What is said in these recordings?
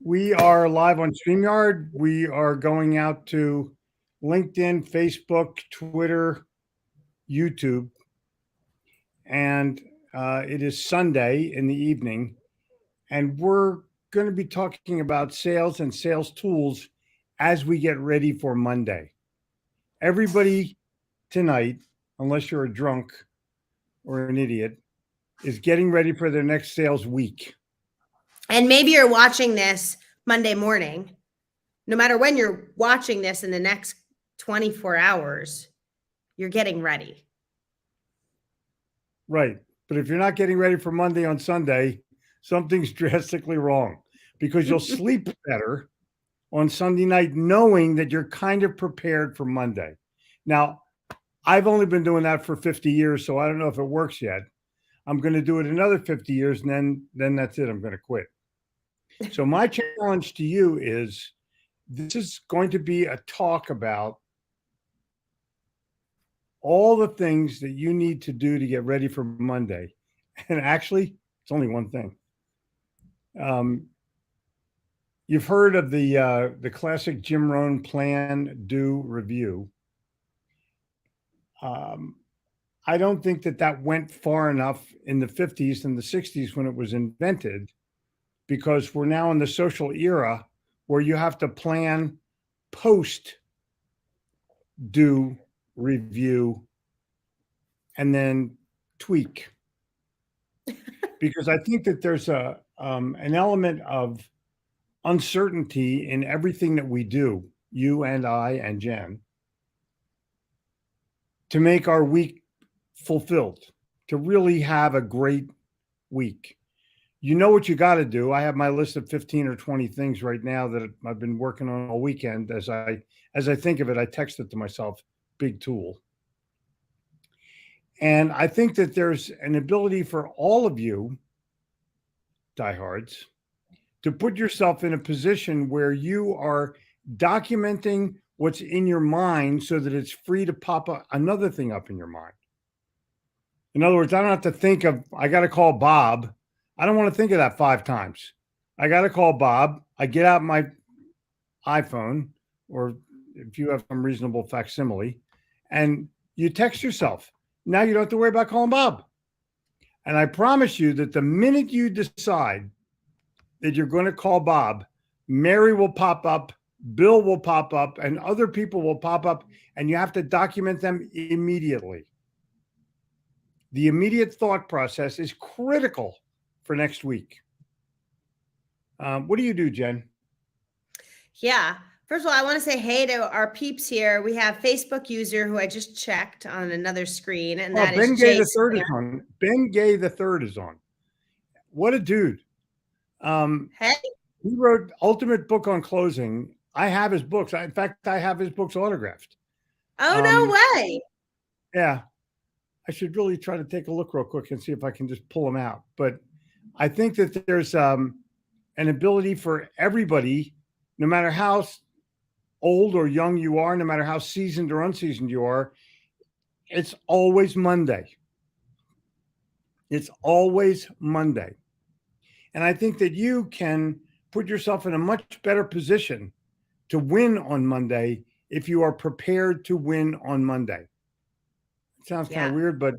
We are live on StreamYard. We are going out to LinkedIn, Facebook, Twitter, YouTube, and it is Sunday in the evening, and we're going to be talking about sales and sales tools as we get ready for Monday. Everybody tonight, unless you're a drunk or an idiot, is getting ready for their next sales week. And maybe you're watching this Monday morning. No matter when you're watching this in the next 24 hours, you're getting ready. Right. But if you're not getting ready for Monday on Sunday, something's drastically wrong because you'll sleep better on Sunday night knowing that you're kind of prepared for Monday. Now, I've only been doing that for 50 years, so I don't know if it works yet. I'm going to do it another 50 years, and then that's it. I'm going to quit. So my challenge to you is this is going to be a talk about all the things that you need to do to get ready for Monday. And actually, it's only one thing. You've heard of the classic Jim Rohn plan, do, review. I don't think that went far enough in the 50s and the 60s when it was invented, because we're now in the social era where you have to plan, post, do, review, and then tweak. Because I think that there's an element of uncertainty in everything that we do, you and I and Jen, to make our week fulfilled, to really have a great week. You know what you got to do. I have my list of 15 or 20 things right now that I've been working on all weekend. As I think of it, I text it to myself, big tool. And I think that there's an ability for all of you diehards to put yourself in a position where you are documenting what's in your mind so that it's free to pop another thing up in your mind. In other words, I don't have to think of, I got to call Bob. I don't want to think of that 5 times. I got to call Bob. I get out my iPhone, or if you have some reasonable facsimile, and you text yourself. Now you don't have to worry about calling Bob. And I promise you that the minute you decide that you're going to call Bob, Mary will pop up, Bill will pop up, and other people will pop up, and you have to document them immediately. The immediate thought process is critical for next week. What do you do, Jen? Yeah. First of all, I want to say hey to our peeps here. We have Facebook user who I just checked on another screen, and that Ben is Gay Jay the third Smith. is on. Ben Gay the third is on. What a dude! Hey, he wrote Ultimate Book on Closing. I have his books. In fact, I have his books autographed. Oh, no way. Yeah. I should really try to take a look real quick and see if I can just pull them out. But I think that there's an ability for everybody, no matter how old or young you are, no matter how seasoned or unseasoned you are, it's always Monday. It's always Monday. And I think that you can put yourself in a much better position to win on Monday if you are prepared to win on Monday. It sounds kind of weird, but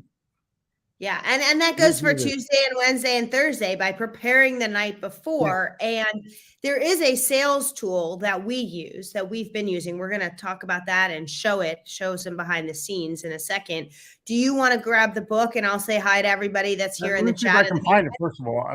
yeah, and that goes for Tuesday and Wednesday and Thursday by preparing the night before. Yeah. And there is a sales tool that we use, that we've been using. We're going to talk about that and show some behind the scenes in a second. Do you want to grab the book and I'll say hi to everybody that's here in the chat? I can find it, first of all.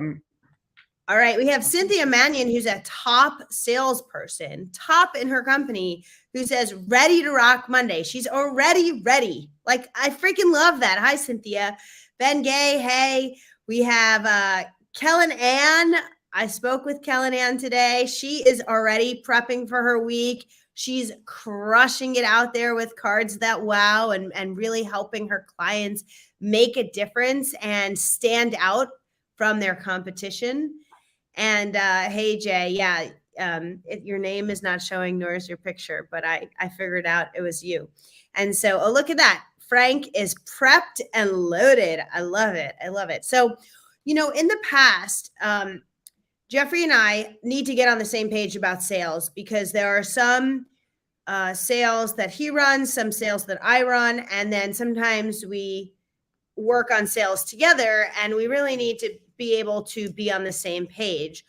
All right, we have Cynthia Mannion, who's a top salesperson, top in her company, who says, ready to rock Monday. She's already ready. Like, I freaking love that. Hi, Cynthia. Ben Gay, hey. We have Kellen Ann. I spoke with Kellen Ann today. She is already prepping for her week. She's crushing it out there with cards that wow, and really helping her clients make a difference and stand out from their competition. And hey, Jay, yeah, your name is not showing, nor is your picture, but I figured out it was you. And so, oh, look at that. Frank is prepped and loaded. I love it. I love it. So, in the past, Jeffrey and I need to get on the same page about sales because there are some sales that he runs, some sales that I run, and then sometimes we work on sales together, and we really need to be able to be on the same page.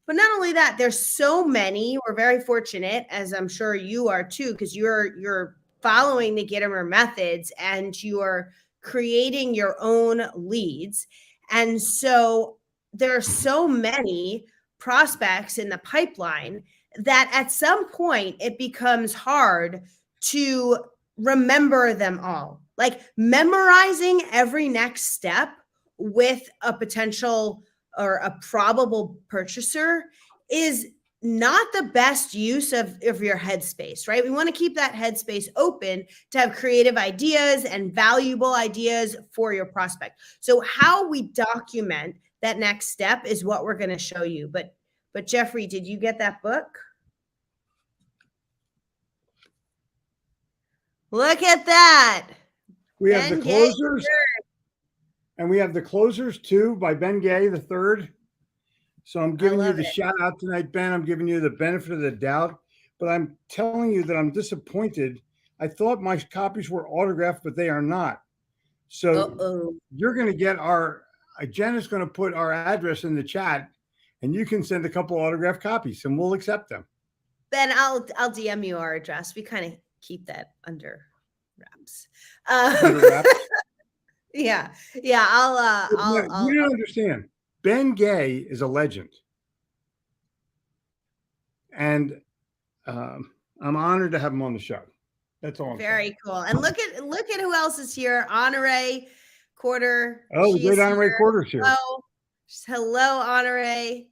But not only that, there's so many. We're very fortunate, as I'm sure you are too, because you're following the Gitomer methods and you're creating your own leads. And so there are so many prospects in the pipeline that at some point it becomes hard to remember them all. Like memorizing every next step with a potential or a probable purchaser is not the best use of your headspace, right? We want to keep that headspace open to have creative ideas and valuable ideas for your prospect. So how we document that next step is what we're going to show you. But Jeffrey, did you get that book? Look at that. We have the closers, and we have the closers too by Ben Gay the third. So I'm giving you the shout out tonight, Ben. I'm giving you the benefit of the doubt, but I'm telling you that I'm disappointed. I thought my copies were autographed, but they are not. So you're going to get Jen is going to put our address in the chat, and you can send a couple autographed copies, and we'll accept them. Ben, I'll DM you our address. We kind of keep that under wraps. Under wraps? Yeah. I'll you don't understand. Ben Gay is a legend, and I'm honored to have him on the show. That's all. Very cool. And look at who else is here. Honore Quarter. Oh, great Honore Quarter's here. Hello, Honore.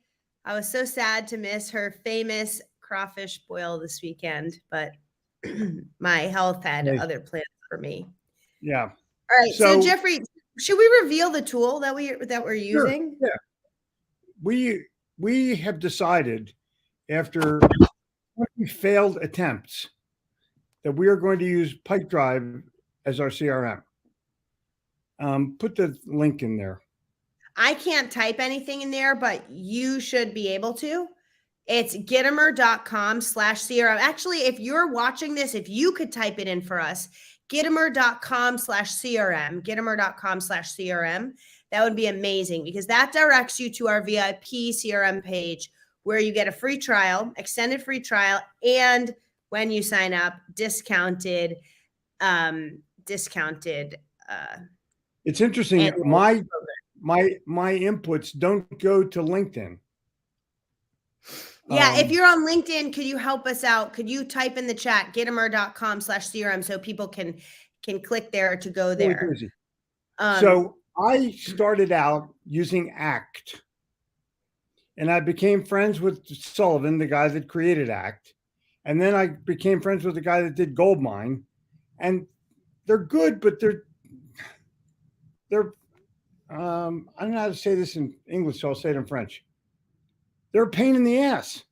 I was so sad to miss her famous crawfish boil this weekend, but my health had other plans for me. Yeah. All right. So Jeffrey, should we reveal the tool that we're using? Sure. Yeah. We have decided after 20 failed attempts that we are going to use Pipedrive as our CRM. Put the link in there. I can't type anything in there, but you should be able to. It's Gitomer.com/CRM. Actually, if you're watching this, if you could type it in for us, Gitomer.com/CRM, Gitomer.com/CRM, that would be amazing because that directs you to our VIP CRM page where you get a free trial, extended free trial, and when you sign up, discounted. It's interesting. My inputs don't go to LinkedIn. Yeah, if you're on LinkedIn, could you help us out? Could you type in the chat Gitomer.com/CRM so people can click there to go there? So I started out using ACT, and I became friends with Sullivan, the guy that created ACT, and then I became friends with the guy that did Goldmine, and they're good, but they're I don't know how to say this in English, so I'll say it in French. They're a pain in the ass.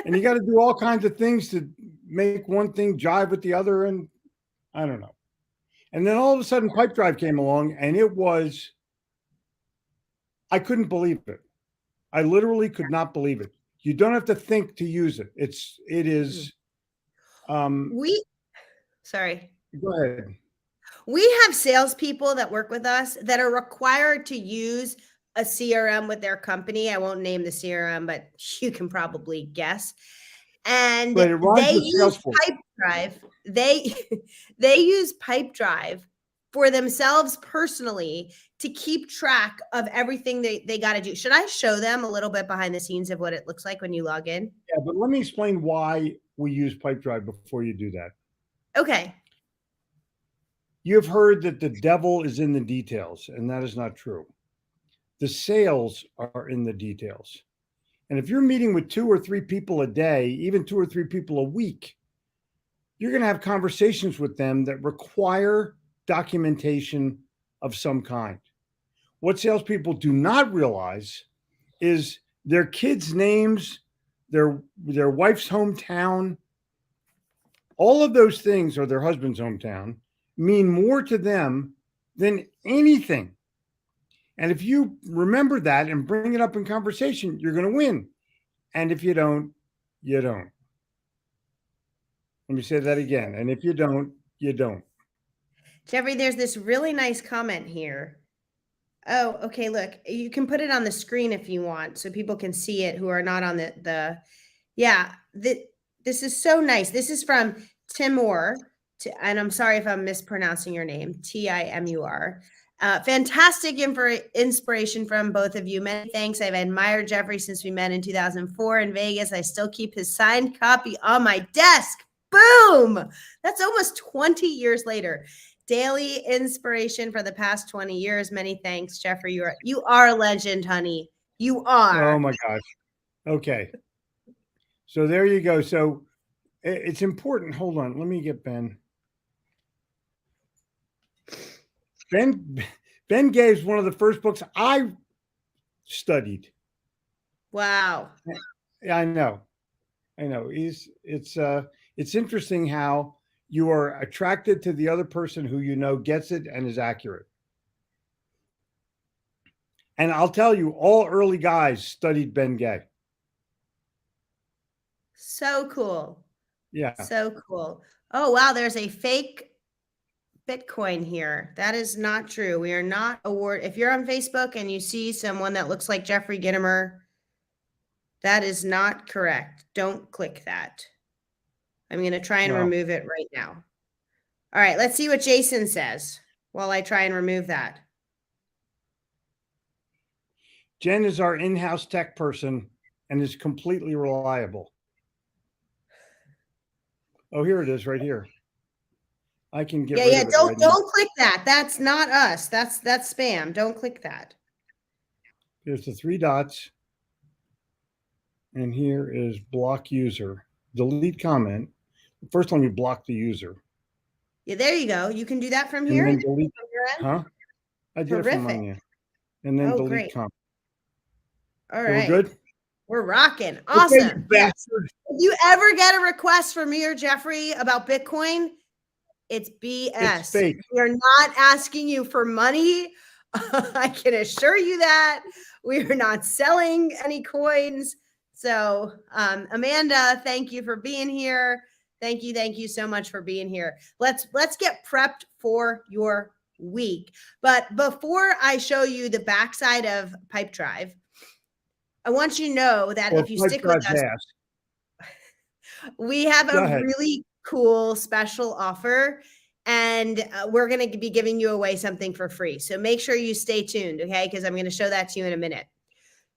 And you got to do all kinds of things to make one thing jive with the other. And I don't know. And then all of a sudden Pipedrive came along and I couldn't believe it. I literally could not believe it. You don't have to think to use it. It is. Sorry. Go ahead. We have salespeople that work with us that are required to use a CRM with their company. I won't name the CRM, but you can probably guess. And they use Pipedrive. They use Pipedrive for themselves personally to keep track of everything they got to do. Should I show them a little bit behind the scenes of what it looks like when you log in? Yeah, but let me explain why we use Pipedrive before you do that. Okay. You've heard that the devil is in the details, and that is not true. The sales are in the details. And if you're meeting with 2 or 3 people a day, even 2 or 3 people a week, you're going to have conversations with them that require documentation of some kind. What salespeople do not realize is their kids' names, their wife's hometown, all of those things, or their husband's hometown, mean more to them than anything. And if you remember that and bring it up in conversation, you're going to win. And if you don't, you don't. Let me say that again. And if you don't, you don't. Jeffrey, there's this really nice comment here. Oh, okay. Look, you can put it on the screen if you want so people can see it who are not on this is so nice. This is from Timur, and I'm sorry if I'm mispronouncing your name, Timur. Fantastic inspiration from both of you. Many thanks. I've admired Jeffrey since we met in 2004 in Vegas. I still keep his signed copy on my desk. Boom! That's almost 20 years later. Daily inspiration for the past 20 years. Many thanks, Jeffrey. You are a legend, honey. You are. Oh my gosh. Okay. So there you go. So it's important. Hold on. Let me get Ben. Ben Gabe's one of the first books I studied. Wow. Yeah, I know. It's interesting how you are attracted to the other person who you know gets it and is accurate. And I'll tell you, all early guys studied Ben Gay. So cool. Yeah. So cool. Oh, wow. There's a fake Bitcoin here. That is not true. We are not if you're on Facebook and you see someone that looks like Jeffrey Gitomer, that is not correct. Don't click that. I'm going to try and remove it right now. All right. Let's see what Jason says while I try and remove that. Jen is our in-house tech person and is completely reliable. Oh, here it is right here. I can get rid of it. Don't click that. That's not us. That's spam. Don't click that. There's the 3 dots. And here is block user. Delete comment. First time you block the user. Yeah, there you go. You can do that from here. And then delete. Huh? I did it from my end. And then delete comment. All right. We're good? We're rocking. Awesome. Okay, if you ever get a request from me or Jeffrey about Bitcoin, it's BS. It's fake. We're not asking you for money. I can assure you that. We are not selling any coins. So, Amanda, thank you for being here. Thank you so much for being here. Let's get prepped for your week. But before I show you the backside of Pipedrive, I want you to know that if you stick with us, we have a really cool special offer, and we're going to be giving you away something for free. So make sure you stay tuned, okay? Because I'm going to show that to you in a minute.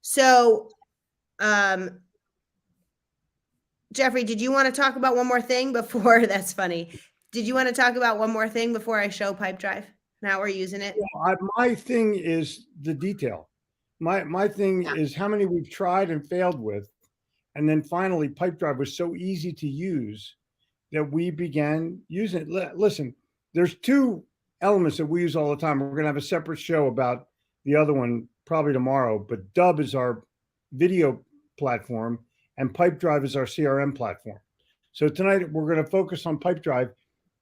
So, Jeffrey, did you want to talk about one more thing before? That's funny. Did you want to talk about one more thing before I show Pipedrive? Now we're using it. Yeah, my thing is the detail. My thing is how many we've tried and failed with. And then finally, Pipedrive was so easy to use that we began using it. Listen, there's 2 elements that we use all the time. We're going to have a separate show about the other one probably tomorrow, but Dub is our video platform and Pipedrive is our CRM platform. So tonight we're going to focus on Pipedrive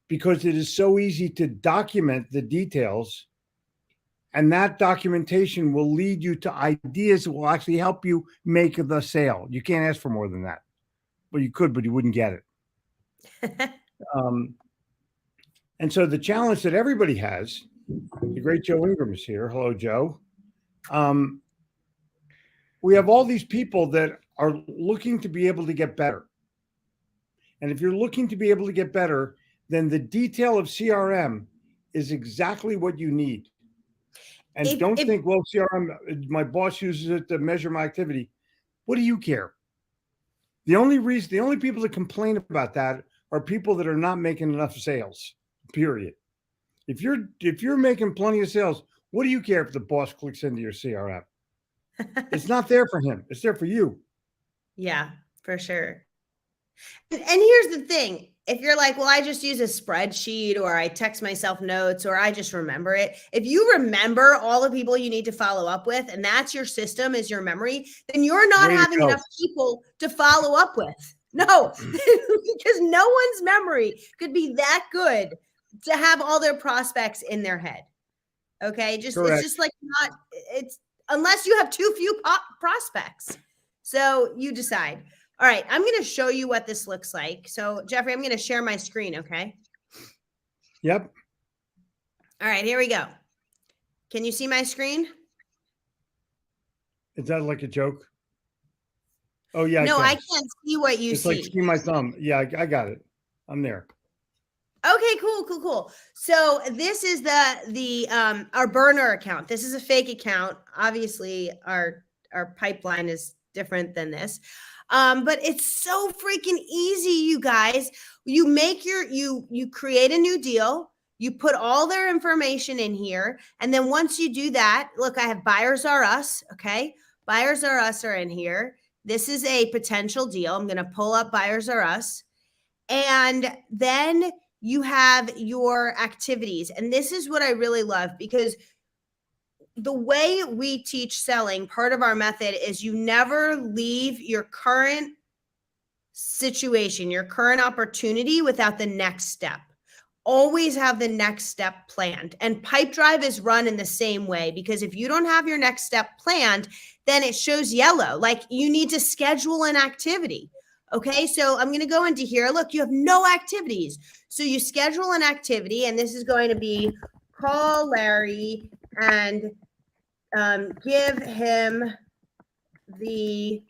because it is so easy to document the details, and that documentation will lead you to ideas that will actually help you make the sale. You can't ask for more than that. Well, you could, but you wouldn't get it. And so the challenge that everybody has, the great Joe Ingram is here. Hello, Joe. We have all these people that are looking to be able to get better. And if you're looking to be able to get better, then the detail of CRM is exactly what you need. And don't think, well, CRM, my boss uses it to measure my activity. What do you care? The only people that complain about that are people that are not making enough sales, period. If you're making plenty of sales, what do you care if the boss clicks into your CRM? It's not there for him. It's there for you. Yeah, for sure. And here's the thing. If you're like, well, I just use a spreadsheet or I text myself notes or I just remember it. If you remember all the people you need to follow up with and that's your system is your memory, then you're not having enough people to follow up with. No, because no one's memory could be that good to have all their prospects in their head. Okay. It's Correct. just like it's unless you have too few prospects. So you decide. All right. I'm going to show you what this looks like. So Jeffrey, I'm going to share my screen. Okay. Yep. All right. Here we go. Can you see my screen? Is that like a joke? Oh yeah. No, I can't see what you it's see. like see my thumb. Yeah, I got it. I'm there. Okay, cool. So this is our burner account. This is a fake account. Obviously, our pipeline is different than this. But it's so freaking easy, you guys. You make you create a new deal. You put all their information in here. And then once you do that, look, I have Buyers Are Us. Okay. Buyers Are Us are in here. This is a potential deal. I'm going to pull up Buyers Are Us. And then you have your activities. And this is what I really love, because the way we teach selling, part of our method is you never leave your current situation, your current opportunity without the next step. Always have the next step planned. And Pipedrive is run in the same way, because if you don't have your next step planned, then it shows yellow, like you need to schedule an activity. Okay, so I'm going to go into here. Look, you have no activities. So you schedule an activity, and this is going to be call Larry and give him the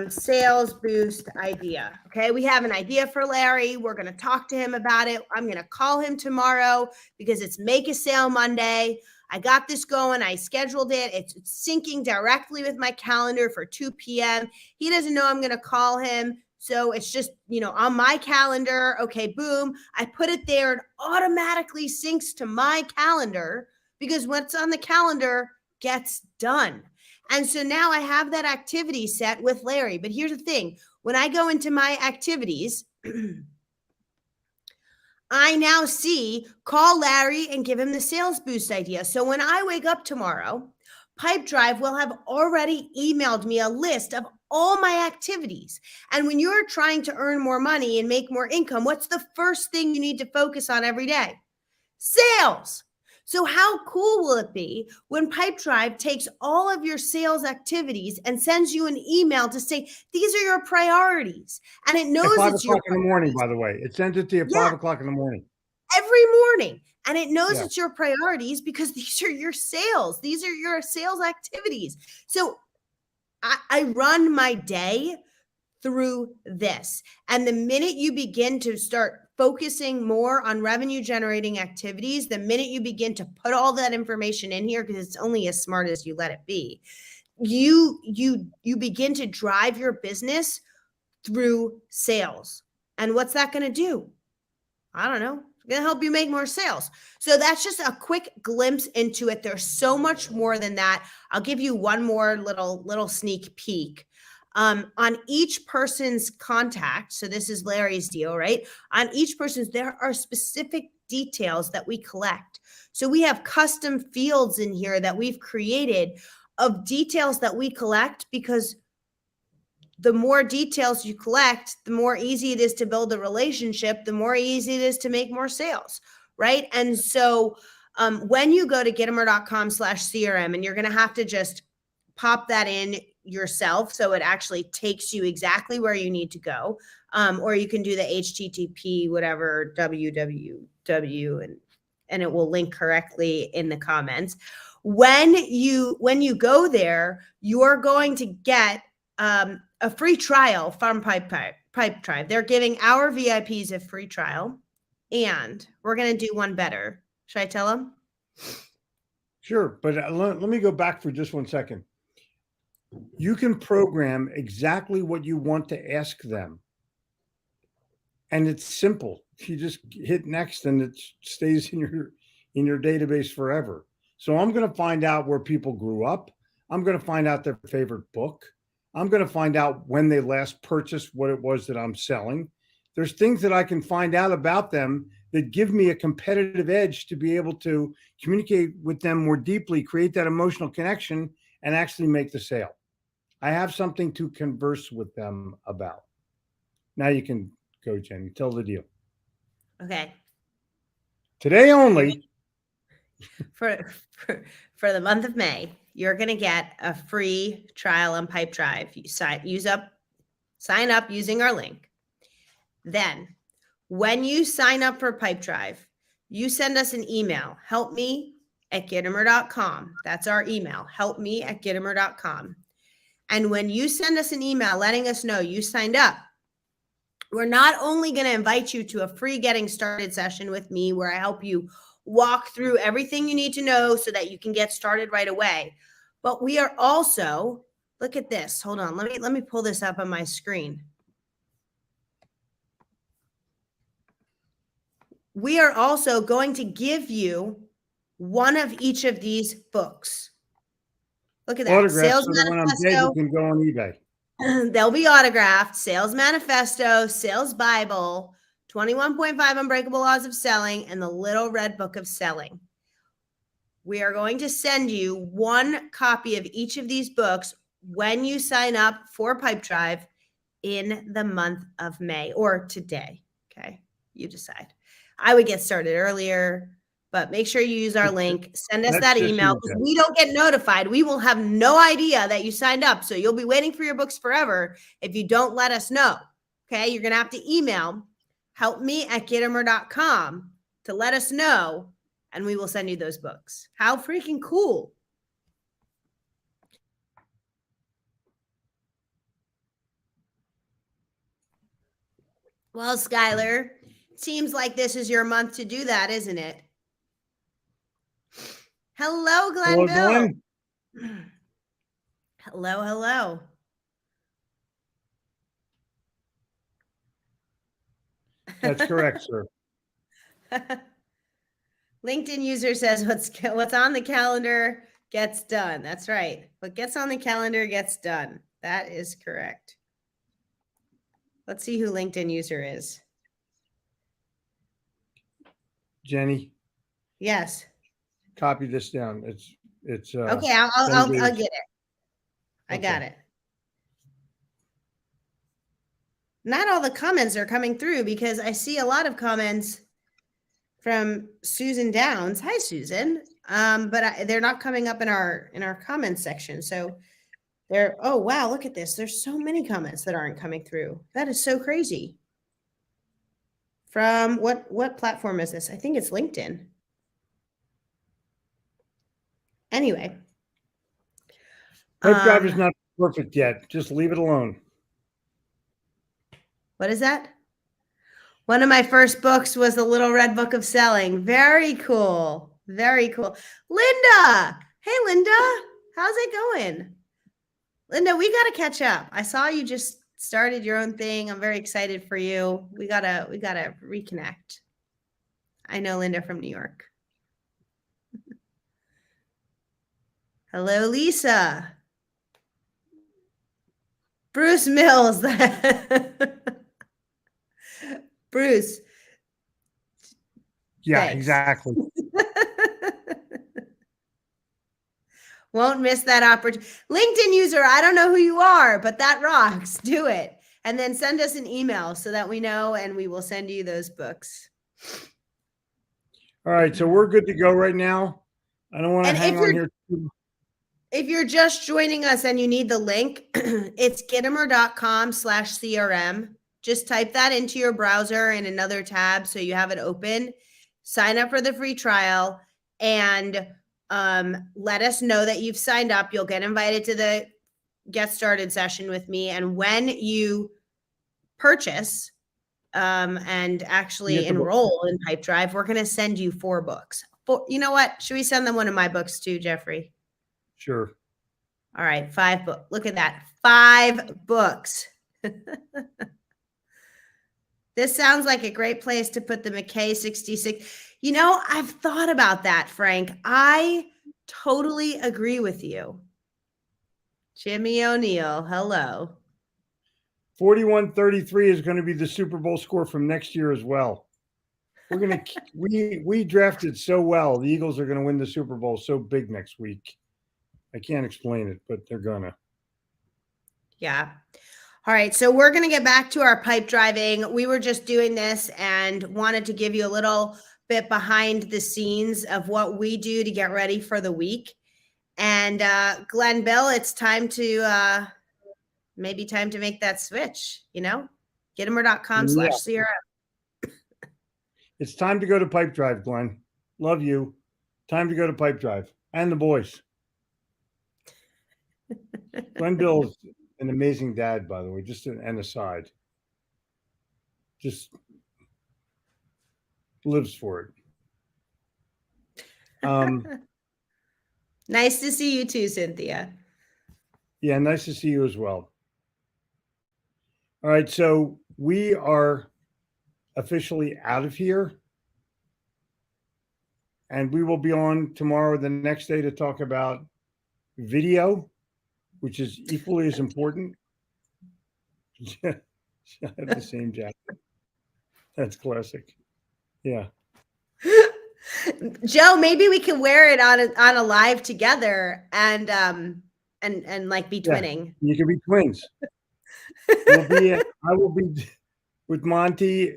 sales boost idea. Okay, we have an idea for Larry. We're going to talk to him about it. I'm going to call him tomorrow because it's Make a Sale Monday. I got this going. I scheduled it. It's syncing directly with my calendar for 2 p.m. He doesn't know I'm going to call him. So it's just, on my calendar. Okay, boom. I put it there. It automatically syncs to my calendar because what's on the calendar gets done. And so now I have that activity set with Larry. But here's the thing. When I go into my activities, I now see call Larry and give him the sales boost idea. So when I wake up tomorrow, Pipedrive will have already emailed me a list of all my activities. And when you're trying to earn more money and make more income, what's the first thing you need to focus on every day? Sales. So how cool will it be when Pipedrive takes all of your sales activities and sends you an email to say, these are your priorities. And it knows at 5 it's your o'clock in the morning, by the way. It sends it to you at 5 o'clock in the morning. Every morning. And it knows it's your priorities because these are your sales. These are your sales activities. So I run my day through this. And the minute you begin to start focusing more on revenue generating activities, the minute you begin to put all that information in here, because it's only as smart as you let it be, you begin to drive your business through sales. And what's that going to do? I don't know. It's going to help you make more sales. So that's just a quick glimpse into it. There's so much more than that. I'll give you one more little sneak peek. On each person's contact, so this is Larry's deal, right? On each person's, there are specific details that we collect. So we have custom fields in here that we've created of details that we collect, because the more details you collect, the more easy it is to build a relationship, the more easy it is to make more sales, right? And so when you go to Gitomer.com/CRM, and you're going to have to just pop that in yourself so it actually takes you exactly where you need to go, or you can do the HTTP whatever www and it will link correctly in the comments. When you go there, you're going to get a free trial from Pipedrive. They're giving our VIPs a free trial, and we're going to do one better. Should I tell them? Sure, but let me go back for just 1 second. You can program exactly what you want to ask them. And it's simple. You just hit next and it stays in your database forever. So I'm going to find out where people grew up. I'm going to find out their favorite book. I'm going to find out when they last purchased what it was that I'm selling. There's things that I can find out about them that give me a competitive edge to be able to communicate with them more deeply, create that emotional connection, and actually make the sale. I have something to converse with them about. Now you can go, Jenny. Tell the deal. Okay. Today only. for, for the month of May, you're going to get a free trial on Pipedrive. You sign up using our link. Then when you sign up for Pipedrive, you send us an email, helpme@gittimer.com. That's our email, helpme@gittimer.com. And when you send us an email letting us know you signed up, we're not only going to invite you to a free getting started session with me where I help you walk through everything you need to know so that you can get started right away, but we are also, look at this. Hold on. Let me pull this up on my screen. We are also going to give you one of each of these books. Look at that. Autographs, Sales so that when I'm dead, Manifesto. you can go on eBay. They'll be autographed. Sales Manifesto, Sales Bible, 21.5 Unbreakable Laws of Selling, and the Little Red Book of Selling. We are going to send you one copy of each of these books when you sign up for Pipedrive in the month of May, or today. Okay, you decide. I would get started earlier, but make sure you use our link. Send us that email because we don't get notified. We will have no idea that you signed up. So you'll be waiting for your books forever if you don't let us know. Okay, you're going to have to email helpme@gittimer.com to let us know, and we will send you those books. How freaking cool. Well, Skylar, seems like this is your month to do that, isn't it? Hello, Glenville. Hello, Glenn. Hello, hello. That's correct, sir. LinkedIn user says what's on the calendar gets done. That's right. What gets on the calendar gets done. That is correct. Let's see who LinkedIn user is. Jenny. Yes. Copy this down. It's okay. I'll get it. I got it. Not all the comments are coming through because I see a lot of comments from Susan Downs. Hi, Susan. But they're not coming up in our comments section. So oh, wow, look at this. There's so many comments that aren't coming through. That is so crazy. From what platform is this? I think it's LinkedIn. Anyway. Pipedrive is not perfect yet. Just leave it alone. What is that? One of my first books was The Little Red Book of Selling. Very cool. Very cool. Linda. Hey, Linda. How's it going? Linda, we got to catch up. I saw you just started your own thing. I'm very excited for you. We gotta reconnect. I know Linda from New York. Hello, Lisa. Bruce Mills. Bruce. Yeah, thanks. exactly. Won't miss that opportunity. LinkedIn user, I don't know who you are, but that rocks. Do it. And then send us an email so that we know, and we will send you those books. All right. So we're good to go right now. I don't want to hang on here. If you're just joining us and you need the link, it's gittimer.com/CRM. Just type that into your browser in another tab so you have it open. Sign up for the free trial and let us know that you've signed up. You'll get invited to the Get Started session with me. And when you purchase and actually enroll in Pipedrive, we're going to send you 4 books. You know what? Should we send them one of my books too, Jeffrey? Sure. All right, 5 books. Look at that. 5 books. This sounds like a great place to put the McKay 66. You know, I've thought about that, Frank. I totally agree with you. Jimmy O'Neill, hello. 41-33 is going to be the Super Bowl score from next year as well. We're going to we drafted so well. The Eagles are going to win the Super Bowl so big next week. I can't explain it, but they're gonna. Yeah. All right. So we're going to get back to our pipe driving. We were just doing this and wanted to give you a little bit behind the scenes of what we do to get ready for the week. And Glenn Bill, it's time to maybe time to make that switch, you know, Gittimer.com/CRM. It's time to go to Pipe Drive, Glenn. Love you. Time to go to Pipe Drive and the boys. Glenn Bill's an amazing dad, by the way, just an aside. Just lives for it. Nice to see you too, Cynthia. Yeah, nice to see you as well. All right, so we are officially out of here. And we will be on tomorrow or the next day to talk about video, which is equally as important. I have the same jacket. That's classic. Yeah. Joe, maybe we can wear it on a live together and like be twinning. You can be twins. I will be with Monty.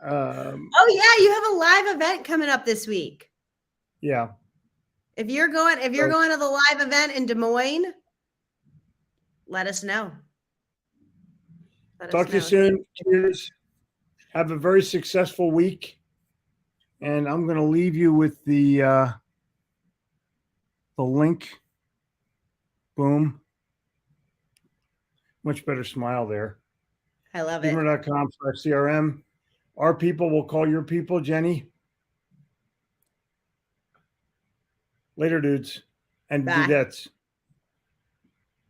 Oh yeah, you have a live event coming up this week. Yeah. If you're going to the live event in Des Moines, let us know. Talk to you soon. Cheers. Have a very successful week. And I'm going to leave you with the link. Boom. Much better smile there. I love it. Gittimer.com/CRM. Our people will call your people, Jenny. Later, dudes and dudettes.